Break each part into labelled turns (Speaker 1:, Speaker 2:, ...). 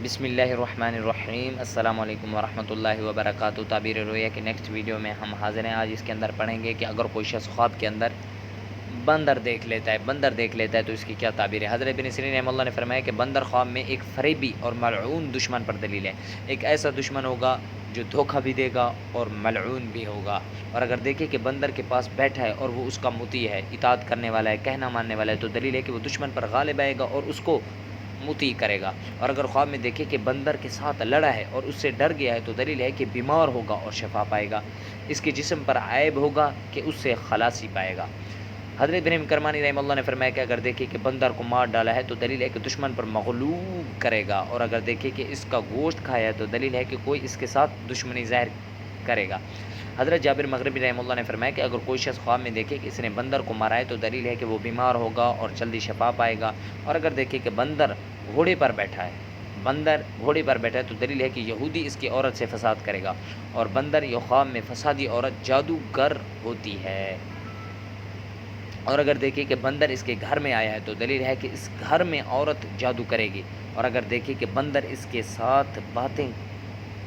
Speaker 1: بسم اللہ الرحمن الرحیم، السلام علیکم ورحمۃ اللہ وبرکاتہ۔ تعبیر رؤیا کے نیکسٹ ویڈیو میں ہم حاضر ہیں۔ آج اس کے اندر پڑھیں گے کہ اگر کوئی شخص خواب کے اندر بندر دیکھ لیتا ہے تو اس کی کیا تعبیر ہے۔ حضرت ابن سیرین رحمہ اللہ نے فرمایا کہ بندر خواب میں ایک فریبی اور ملعون دشمن پر دلیل ہے۔ ایک ایسا دشمن ہوگا جو دھوکہ بھی دے گا اور ملعون بھی ہوگا۔ اور اگر دیکھے کہ بندر کے پاس بیٹھا ہے اور وہ اس کا مطیع ہے، اطاعت کرنے والا ہے، کہنا ماننے والا ہے، تو دلیل ہے کہ وہ دشمن پر غالب آئے گا اور اس کو مطیع کرے گا۔ اور اگر خواب میں دیکھے کہ بندر کے ساتھ لڑا ہے اور اس سے ڈر گیا ہے، تو دلیل ہے کہ بیمار ہوگا اور شفا پائے گا۔ اس کے جسم پر عیب ہوگا کہ اس سے خلاصی پائے گا۔ حضرت ابراہیم کرمانی رحمہ اللہ نے فرمایا کہ اگر دیکھے کہ بندر کو مار ڈالا ہے تو دلیل ہے کہ دشمن پر مغلوب کرے گا، اور اگر دیکھے کہ اس کا گوشت کھایا ہے تو دلیل ہے کہ کوئی اس کے ساتھ دشمنی ظاہر کرے گا۔ حضرت جابر مغربی رحمہ اللہ نے فرمایا کہ اگر کوئی شخص خواب میں دیکھے کہ اس نے بندر کو مارا ہے تو دلیل ہے کہ وہ بیمار ہوگا اور جلدی شفا پائے گا۔ اور اگر دیکھے کہ بندر گھوڑے پر بیٹھا ہے تو دلیل ہے کہ یہودی اس کی عورت سے فساد کرے گا، اور بندر یا خواب میں فسادی عورت جادوگر ہوتی ہے۔ اور اگر دیکھے کہ بندر اس کے گھر میں آیا ہے تو دلیل ہے کہ اس گھر میں عورت جادو کرے گی۔ اور اگر دیکھے کہ بندر اس کے ساتھ باتیں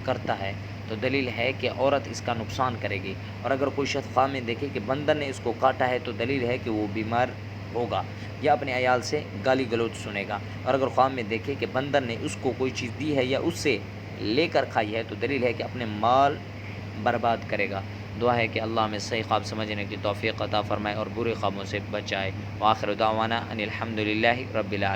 Speaker 1: کرتا ہے تو دلیل ہے کہ عورت اس کا نقصان کرے گی۔ اور اگر کوئی شخص خواب میں دیکھے کہ بندر نے اس کو کاٹا ہے تو دلیل ہے کہ وہ بیمار ہوگا یا اپنے عیال سے گالی گلوچ سنے گا۔ اور اگر خواب میں دیکھے کہ بندر نے اس کو کوئی چیز دی ہے یا اس سے لے کر کھائی ہے تو دلیل ہے کہ اپنے مال برباد کرے گا۔ دعا ہے کہ اللہ ہمیں صحیح خواب سمجھنے کی توفیق عطا فرمائے اور برے خوابوں سے بچائے۔ وآخر دعوانا ان الحمد للہ رب العالمین۔